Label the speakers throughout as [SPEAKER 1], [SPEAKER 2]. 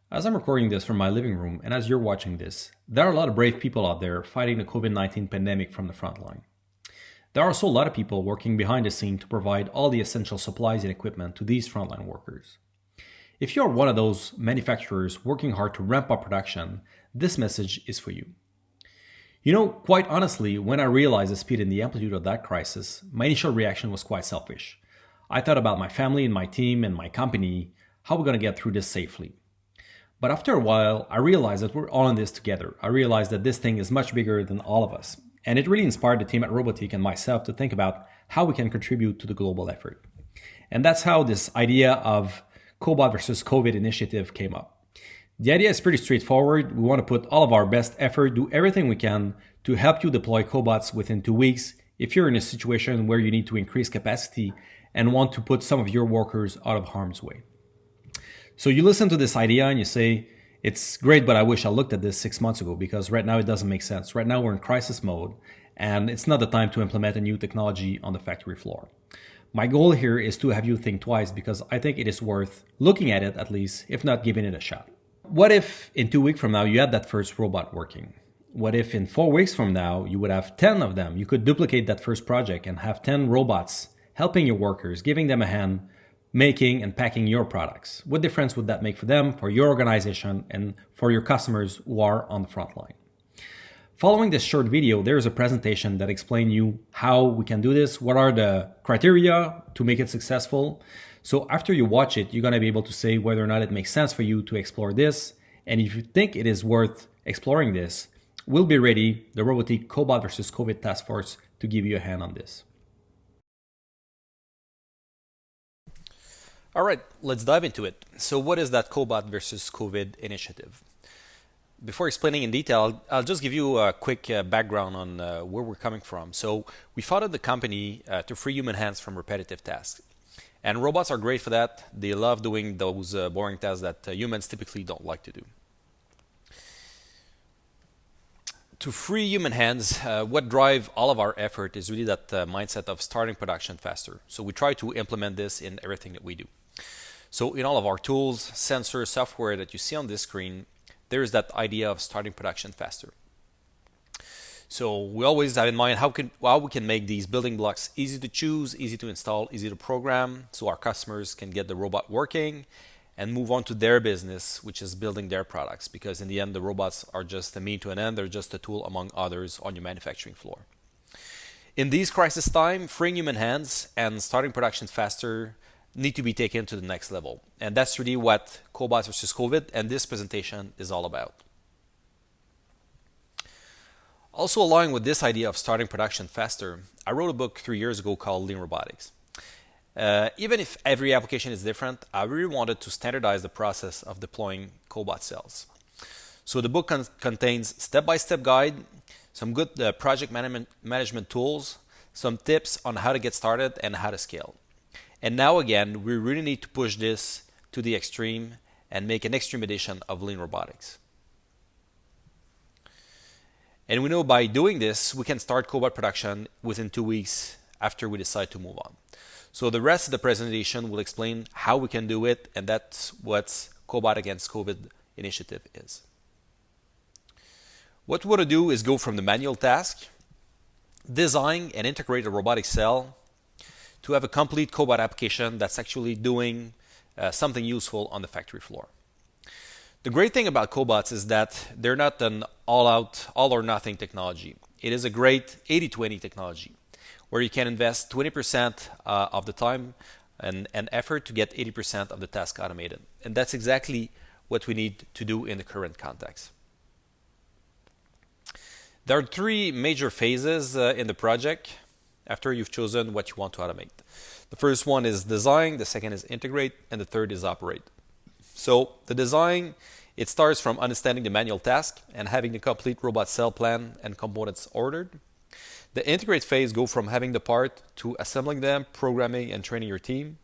[SPEAKER 1] As I'm recording this from my living room, and as you're watching this, there are a lot of brave people out there fighting the COVID-19 pandemic from the front line. There are also a lot of people working behind the scene to provide all the essential supplies and equipment to these frontline workers. If you're one of those manufacturers working hard to ramp up production, this message is for you. Quite honestly, when I realized the speed and the amplitude of that crisis, my initial reaction was quite selfish. I thought about my family and my team and my company, how we're going to get through this safely. But after a while, I realized that we're all in this together. I realized that this thing is much bigger than all of us. And it really inspired the team at Robotiq and myself to think about how we can contribute to the global effort. And that's how this idea of Cobot versus COVID initiative came up. The idea is pretty straightforward. We want to put all of our best effort, do everything we can to help you deploy cobots within 2 weeks if you're in a situation where you need to increase capacity and want to put some of your workers out of harm's way. So you listen to this idea and you say, it's great, but I wish I looked at this 6 months ago because right now it doesn't make sense. Right now we're in crisis mode and it's not the time to implement a new technology on the factory floor. My goal here is to have you think twice because I think it is worth looking at it at least, if not giving it a shot. What if in 2 weeks from now you had that first robot working? What if in 4 weeks from now you would have 10 of them? You could duplicate that first project and have 10 robots helping your workers, giving them a hand, making and packing your products. What difference would that make for them, for your organization, and for your customers who are on the front line? Following this short video, there is a presentation that explains you how we can do this, what are the criteria to make it successful. So after you watch it, you're going to be able to say whether or not it makes sense for you to explore this. And if you think it is worth exploring this, we'll be ready, the Robotiq Cobot versus COVID Task Force, to give you a hand on this.
[SPEAKER 2] All right, let's dive into it. So what is that Cobot versus COVID initiative? Before explaining in detail, I'll just give you a quick background on where we're coming from. So we founded the company to free human hands from repetitive tasks. And robots are great for that. They love doing those boring tasks that humans typically don't like to do. To free human hands, what drives all of our effort is really that mindset of starting production faster. So we try to implement this in everything that we do. So in all of our tools, sensors, software that you see on this screen, there is that idea of starting production faster. So we always have in mind how we can make these building blocks easy to choose, easy to install, easy to program, so our customers can get the robot working and move on to their business, which is building their products. Because in the end, the robots are just a mean to an end. They're just a tool among others on your manufacturing floor. In these crisis time, freeing human hands and starting production faster need to be taken to the next level. And that's really what Cobots versus COVID and this presentation is all about. Also along with this idea of starting production faster, I wrote a book 3 years ago called Lean Robotics. Even if every application is different, I really wanted to standardize the process of deploying Cobot cells. So the book contains step-by-step guide, some good project management tools, some tips on how to get started and how to scale. And now again, we really need to push this to the extreme and make an extreme edition of Lean Robotics. And we know by doing this, we can start Cobot production within 2 weeks after we decide to move on. So the rest of the presentation will explain how we can do it, and that's what Cobot against COVID initiative is. What we want to do is go from the manual task, design and integrate a robotic cell to have a complete Cobot application that's actually doing something useful on the factory floor. The great thing about Cobots is that they're not an all-out, all-or-nothing technology. It is a great 80-20 technology where you can invest 20% of the time and effort to get 80% of the task automated. And that's exactly what we need to do in the current context. There are 3 major phases in the project after you've chosen what you want to automate. The first one is design, the second is integrate, and the third is operate. So the design, it starts from understanding the manual task and having the complete robot cell plan and components ordered. The integrate phase goes from having the part to assembling them, programming, and training your team.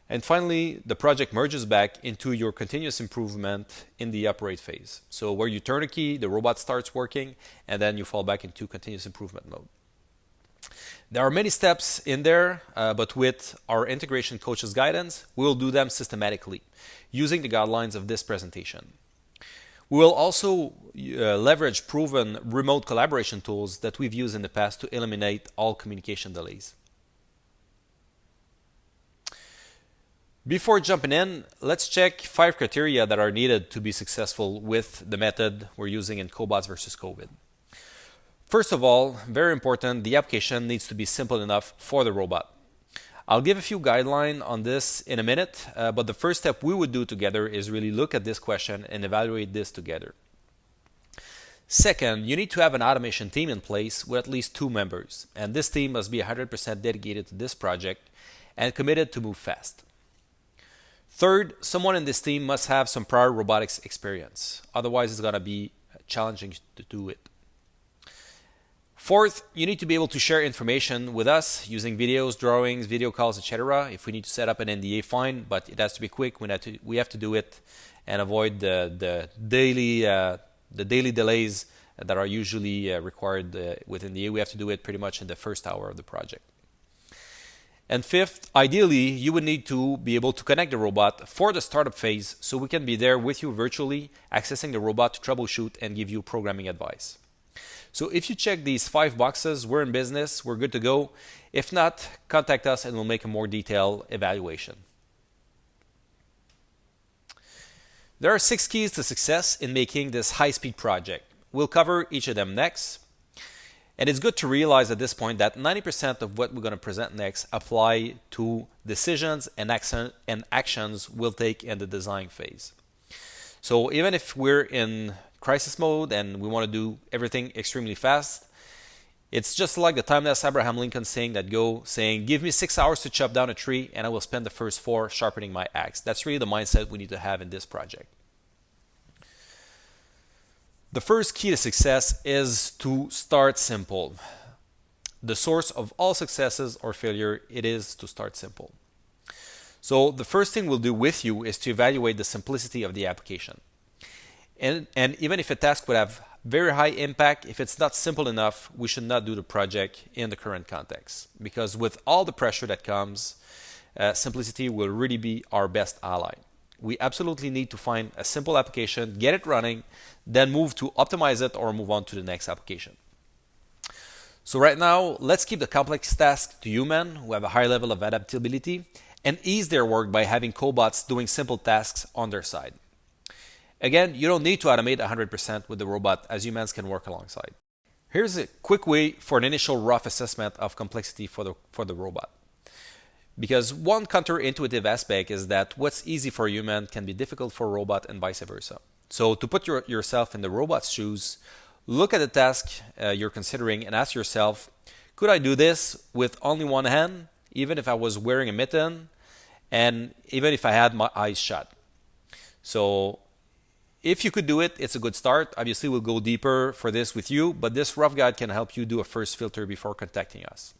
[SPEAKER 2] And finally, the project merges back into your continuous improvement in the operate phase. So where you turn a key, the robot starts working, and then you fall back into continuous improvement mode. There are many steps in there, but with our integration coach's guidance, we will do them systematically using the guidelines of this presentation. We will also leverage proven remote collaboration tools that we've used in the past to eliminate all communication delays. Before jumping in, let's check 5 criteria that are needed to be successful with the method we're using in Cobots versus COVID. First of all, very important, the application needs to be simple enough for the robot. I'll give a few guidelines on this in a minute, but the first step we would do together is really look at this question and evaluate this together. Second, you need to have an automation team in place with at least 2 members, and this team must be 100% dedicated to this project and committed to move fast. Third, someone in this team must have some prior robotics experience, otherwise it's going to be challenging to do it. Fourth, you need to be able to share information with us using videos, drawings, video calls, etc. If we need to set up an NDA, fine, but it has to be quick. We have to do it and avoid the daily delays that are usually required with NDA. We have to do it pretty much in the first hour of the project. And fifth, ideally, you would need to be able to connect the robot for the startup phase so we can be there with you virtually, accessing the robot to troubleshoot and give you programming advice. So if you check these 5 boxes, we're in business, we're good to go. If not, contact us and we'll make a more detailed evaluation. There are 6 keys to success in making this high-speed project. We'll cover each of them next. And it's good to realize at this point that 90% of what we're going to present next apply to decisions and actions we'll take in the design phase. So even if we're in crisis mode and we want to do everything extremely fast, it's just like the timeless Abraham Lincoln saying, give me 6 hours to chop down a tree and I will spend the first 4 sharpening my axe. That's really the mindset we need to have in this project. The first key to success is to start simple. The source of all successes or failure, it is to start simple. So the first thing we'll do with you is to evaluate the simplicity of the application. And even if a task would have very high impact, if it's not simple enough, we should not do the project in the current context. Because with all the pressure that comes, simplicity will really be our best ally. We absolutely need to find a simple application, get it running, then move to optimize it or move on to the next application. So right now, let's keep the complex tasks to humans who have a high level of adaptability and ease their work by having cobots doing simple tasks on their side. Again, you don't need to automate 100% with the robot, as humans can work alongside. Here's a quick way for an initial rough assessment of complexity for the robot. Because one counterintuitive aspect is that what's easy for a human can be difficult for a robot and vice versa. So to put yourself in the robot's shoes, look at the task you're considering and ask yourself, could I do this with only one hand, even if I was wearing a mitten, and even if I had my eyes shut? So if you could do it, it's a good start. Obviously, we'll go deeper for this with you, but this rough guide can help you do a first filter before contacting us.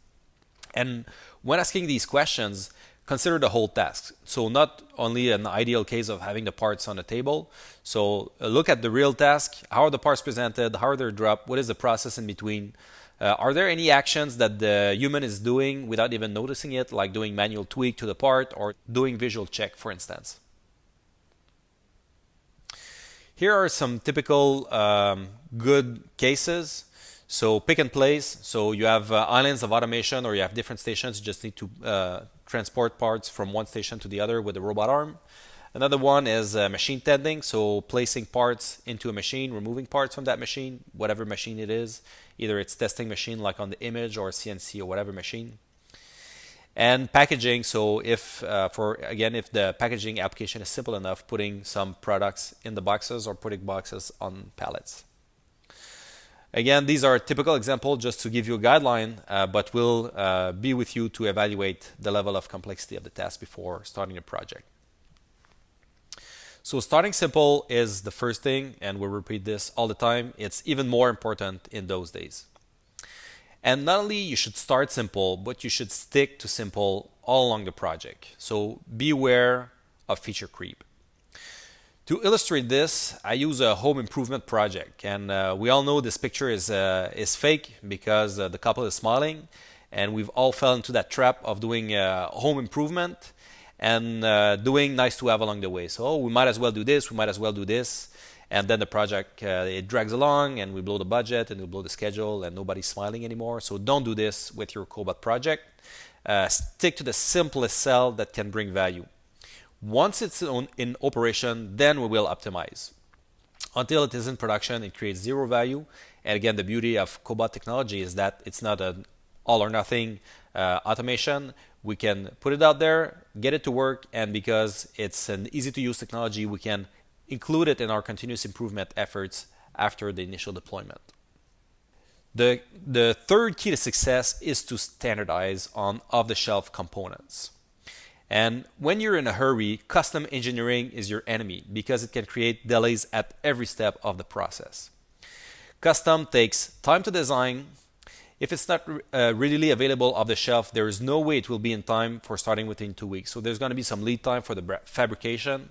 [SPEAKER 2] And when asking these questions, consider the whole task. So not only an ideal case of having the parts on the table. So look at the real task. How are the parts presented? How are they dropped? What is the process in between? Are there any actions that the human is doing without even noticing it, like doing manual tweak to the part or doing visual check, for instance? Here are some typical good cases. So pick and place. So you have islands of automation or you have different stations. You just need to transport parts from one station to the other with a robot arm. Another one is machine tending. So placing parts into a machine, removing parts from that machine, whatever machine it is. Either it's testing machine like on the image or CNC or whatever machine. And packaging, so if the packaging application is simple enough, putting some products in the boxes or putting boxes on pallets. Again, these are a typical example just to give you a guideline, but we'll be with you to evaluate the level of complexity of the task before starting a project. So starting simple is the first thing, and we'll repeat this all the time. It's even more important in those days. And not only you should start simple, but you should stick to simple all along the project. So beware of feature creep. To illustrate this, I use a home improvement project. And we all know this picture is fake because the couple is smiling. and we've all fell into that trap of doing home improvement and doing nice to have along the way. So we might as well do this, we might as well do this, and then the project it drags along, and we blow the budget, and we blow the schedule, and nobody's smiling anymore. So don't do this with your Cobot project. Stick to the simplest cell that can bring value. Once it's in operation, then we will optimize. Until it is in production, it creates zero value. And again, the beauty of Cobot technology is that it's not an all or nothing automation. We can put it out there, get it to work, and because it's an easy to use technology, we can include it in our continuous improvement efforts after the initial deployment. The third key to success is to standardize on off-the-shelf components. And when you're in a hurry, custom engineering is your enemy because it can create delays at every step of the process. Custom takes time to design. If it's not readily available off the shelf, there is no way it will be in time for starting within 2 weeks. So there's going to be some lead time for the fabrication.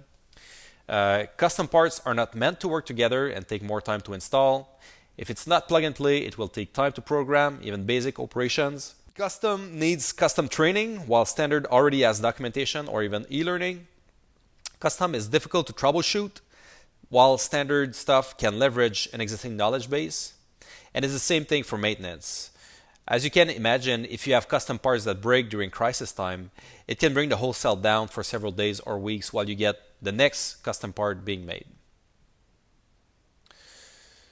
[SPEAKER 2] Custom parts are not meant to work together and take more time to install. If it's not plug and play, it will take time to program, even basic operations. Custom needs custom training, while standard already has documentation or even e-learning. Custom is difficult to troubleshoot, while standard stuff can leverage an existing knowledge base. And it's the same thing for maintenance. As you can imagine, if you have custom parts that break during crisis time, it can bring the whole cell down for several days or weeks while you get the next custom part being made.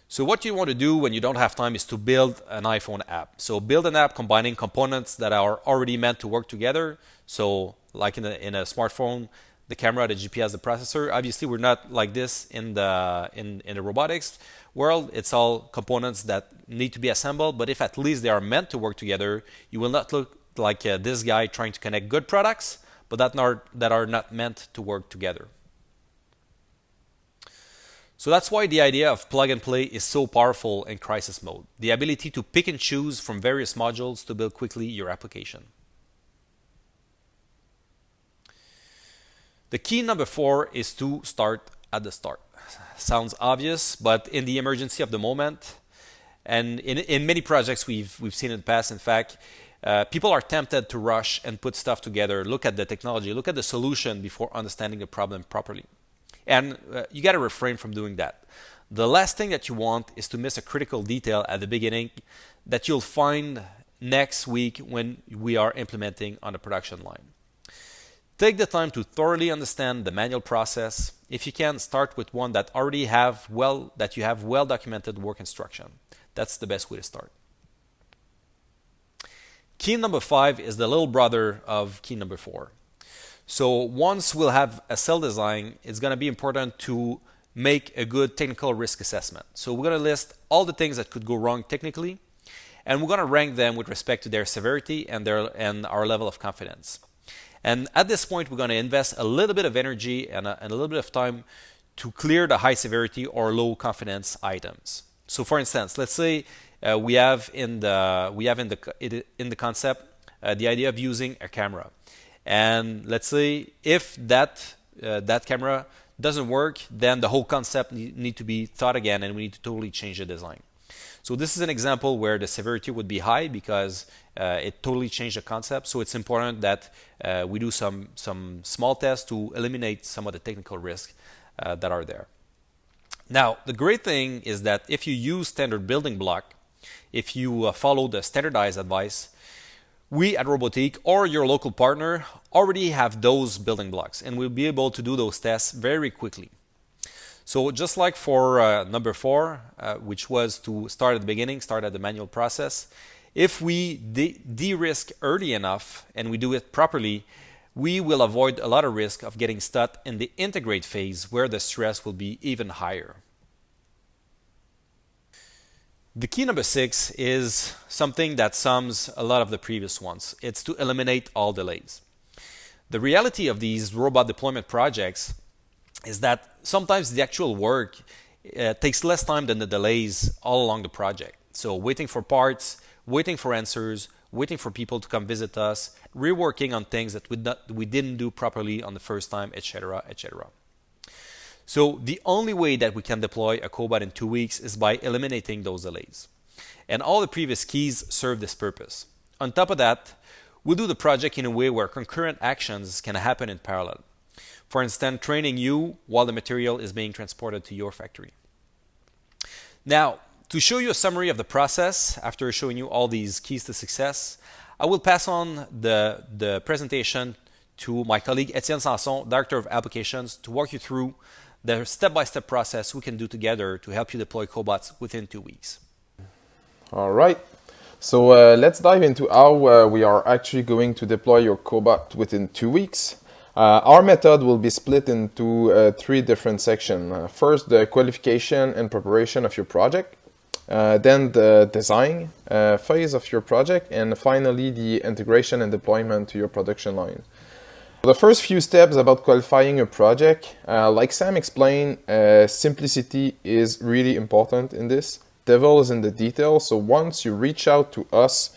[SPEAKER 2] So what you want to do when you don't have time is to build an iPhone app. So build an app combining components that are already meant to work together. So like in a smartphone, the camera, the GPS, the processor. Obviously, we're not like this in the robotics world. It's all components that need to be assembled. But if at least they are meant to work together, you will not look like this guy trying to connect good products, but that are not meant to work together. So that's why the idea of plug and play is so powerful in crisis mode. The ability to pick and choose from various modules to build quickly your application. The key number 4 is to start at the start. Sounds obvious, but in the emergency of the moment, and in many projects we've seen in the past, in fact, people are tempted to rush and put stuff together, look at the technology, look at the solution before understanding the problem properly. And you got to refrain from doing that. The last thing that you want is to miss a critical detail at the beginning that you'll find next week when we are implementing on the production line. Take the time to thoroughly understand the manual process. If you can, start with one that you have well documented work instruction. That's the best way to start. Key number 5 is the little brother of key number 4. So once we'll have a cell design, it's going to be important to make a good technical risk assessment. So we're going to list all the things that could go wrong technically, and we're going to rank them with respect to their severity and our level of confidence. And at this point, we're going to invest a little bit of energy and a little bit of time to clear the high severity or low confidence items. So for instance, let's say we have in the concept the idea of using a camera. And let's say if that camera doesn't work, then the whole concept need to be thought again, and we need to totally change the design. So this is an example where the severity would be high because it totally changed the concept. So it's important that we do some small tests to eliminate some of the technical risks that are there. Now, the great thing is that if you use standard building block, if you follow the standardized advice, we at Robotiq or your local partner already have those building blocks, and we'll be able to do those tests very quickly. So just like for number 4, which was to start at the beginning, start at the manual process, if we de-risk early enough and we do it properly, we will avoid a lot of risk of getting stuck in the integrate phase where the stress will be even higher. The key number 6 is something that sums a lot of the previous ones. It's to eliminate all delays. The reality of these robot deployment projects is that sometimes the actual work takes less time than the delays all along the project. So waiting for parts, waiting for answers, waiting for people to come visit us, reworking on things that we didn't do properly on the first time, etc., etc. So the only way that we can deploy a Cobot in 2 weeks is by eliminating those delays. And all the previous keys serve this purpose. On top of that, we'll do the project in a way where concurrent actions can happen in parallel. For instance, training you while the material is being transported to your factory. Now, to show you a summary of the process, after showing you all these keys to success, I will pass on the presentation to my colleague Etienne Sanson, Director of Applications, to walk you through the step-by-step process we can do together to help you deploy Cobots within 2 weeks.
[SPEAKER 3] All right. So let's dive into how we are actually going to deploy your Cobot within 2 weeks. Our method will be split into 3 different sections. First, the qualification and preparation of your project. Then the design phase of your project. And finally, the integration and deployment to your production line. The first few steps about qualifying a project, like Sam explained, simplicity is really important in this. Devil is in the details. So once you reach out to us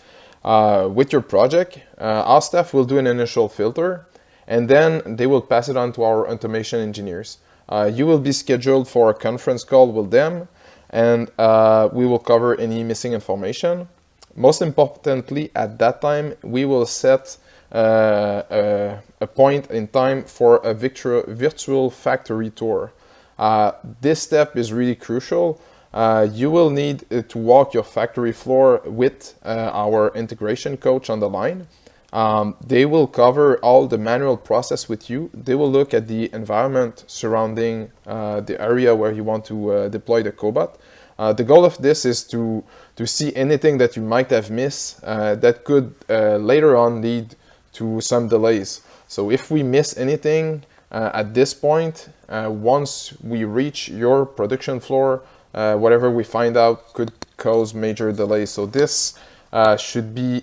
[SPEAKER 3] with your project, our staff will do an initial filter, and then they will pass it on to our automation engineers. You will be scheduled for a conference call with them, and we will cover any missing information. Most importantly, at that time, we will set a point in time for a virtual factory tour. This step is really crucial. You will need to walk your factory floor with our integration coach on the line. They will cover all the manual process with you. They will look at the environment surrounding the area where you want to deploy the Cobot. The goal of this is to see anything that you might have missed that could later on lead to some delays. So if we miss anything at this point, once we reach your production floor, whatever we find out could cause major delays. So this should be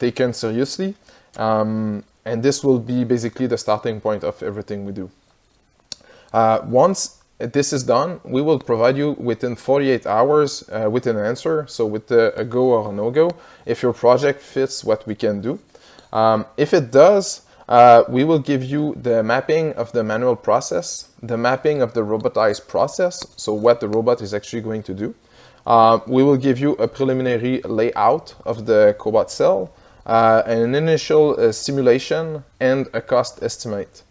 [SPEAKER 3] taken seriously, and this will be basically the starting point of everything we do. Once this is done, we will provide you within 48 hours with an answer, so with a go or a no-go, if your project fits what we can do. If it does, we will give you the mapping of the manual process, the mapping of the robotized process, so what the robot is actually going to do. We will give you a preliminary layout of the Cobot cell, an initial simulation, and a cost estimate.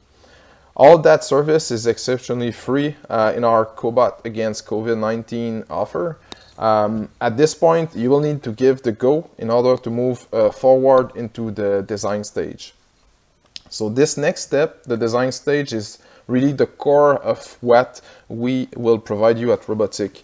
[SPEAKER 3] All that service is exceptionally free in our Cobot against COVID-19 offer. At this point, you will need to give the go in order to move forward into the design stage. So this next step, the design stage, is really the core of what we will provide you at Robotiq.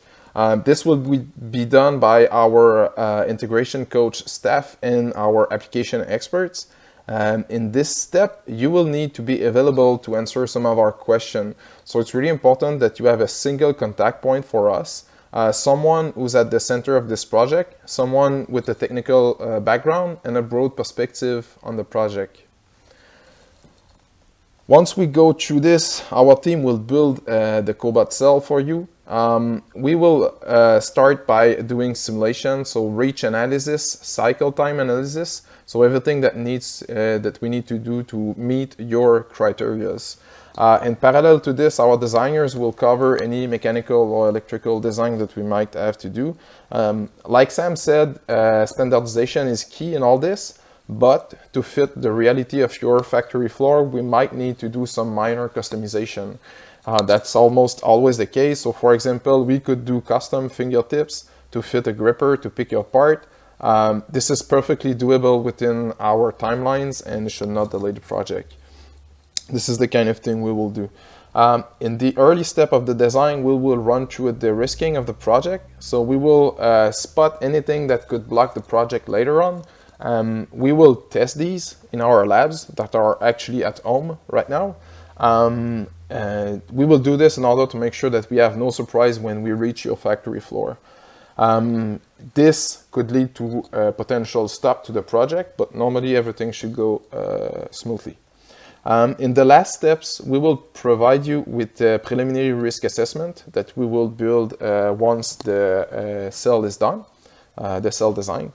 [SPEAKER 3] This will be done by our integration coach staff and our application experts. In this step, you will need to be available to answer some of our questions. So it's really important that you have a single contact point for us, someone who's at the center of this project, someone with a technical background and a broad perspective on the project. Once we go through this, our team will build the Cobot cell for you. We will start by doing simulation, so reach analysis, cycle time analysis, so everything that we need to do to meet your criteria. In parallel to this, our designers will cover any mechanical or electrical design that we might have to do. Like Sam said, standardization is key in all this. But to fit the reality of your factory floor, we might need to do some minor customization. That's almost always the case. So for example, we could do custom fingertips to fit a gripper to pick your part. This is perfectly doable within our timelines and should not delay the project. This is the kind of thing we will do. In the early step of the design, we will run through the risking of the project. So we will spot anything that could block the project later on. We will test these in our labs that are actually at home right now. We will do this in order to make sure that we have no surprise when we reach your factory floor. This could lead to a potential stop to the project, but normally everything should go smoothly. In the last steps, we will provide you with a preliminary risk assessment that we will build once the cell is done, the cell design.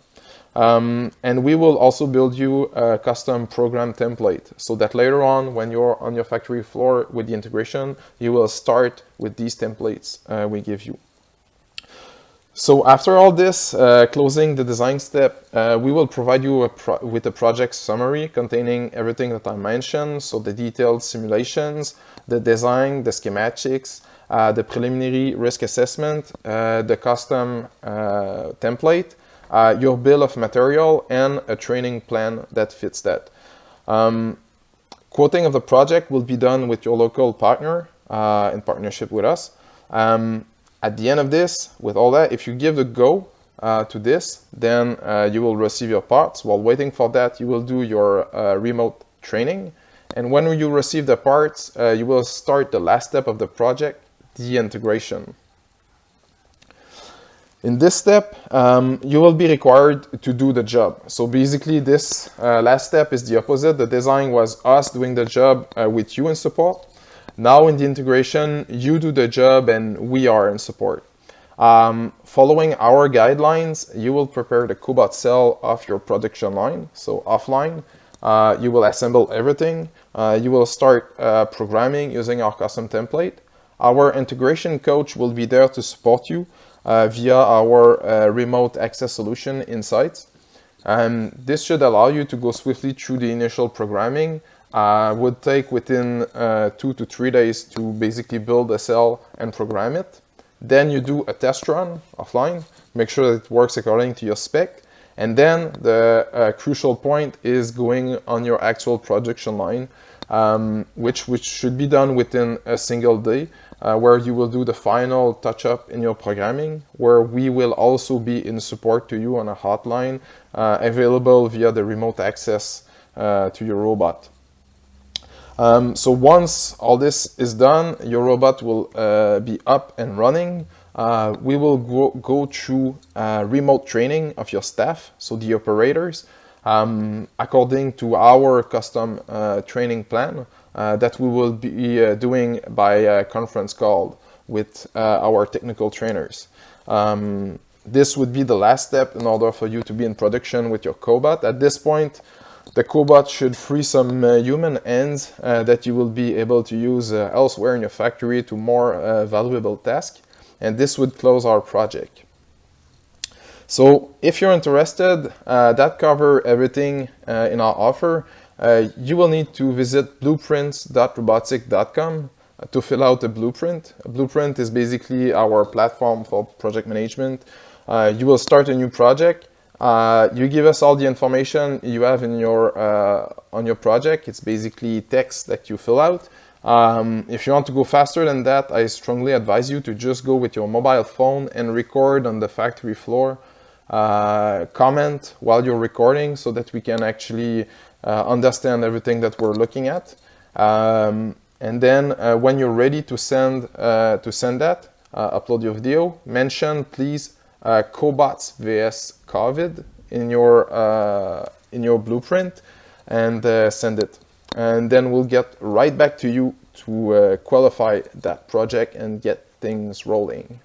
[SPEAKER 3] And we will also build you a custom program template so that later on, when you're on your factory floor with the integration, you will start with these templates we give you. So after all this, closing the design step, we will provide you with a project summary containing everything that I mentioned. So the detailed simulations, the design, the schematics, the preliminary risk assessment, the custom template, your bill of material, and a training plan that fits that. Quoting of the project will be done with your local partner in partnership with us. At the end of this, with all that, if you give the go to this, then you will receive your parts. While waiting for that, you will do your remote training. And when you receive the parts, you will start the last step of the project, the integration. In this step, you will be required to do the job. So basically, this last step is the opposite. The design was us doing the job with you in support. Now in the integration, you do the job and we are in support. Following our guidelines, you will prepare the Cobot cell off your production line, so offline. You will assemble everything. You will start programming using our custom template. Our integration coach will be there to support you via our remote access solution Insights. This should allow you to go swiftly through the initial programming. Would take within 2 to 3 days to basically build a cell and program it. Then you do a test run offline, make sure that it works according to your spec. And then the crucial point is going on your actual production line, which should be done within a single day, where you will do the final touch-up in your programming, where we will also be in support to you on a hotline, available via the remote access to your robot. So once all this is done, your robot will be up and running. We will go through remote training of your staff, so the operators, according to our custom training plan that we will be doing by conference call with our technical trainers. This would be the last step in order for you to be in production with your cobot. At this point, the cobot should free some human hands that you will be able to use elsewhere in your factory to more valuable tasks, and this would close our project. So if you're interested, that covers everything in our offer. You will need to visit blueprints.robotiq.com to fill out a blueprint. A blueprint is basically our platform for project management. You will start a new project. You give us all the information you have in your on your project. It's basically text that you fill out. If you want to go faster than that, I strongly advise you to just go with your mobile phone and record on the factory floor. Comment while you're recording so that we can actually understand everything that we're looking at. And then when you're ready to send that, upload your video, mention please Cobots vs COVID in your blueprint, and send it. And then we'll get right back to you to qualify that project and get things rolling.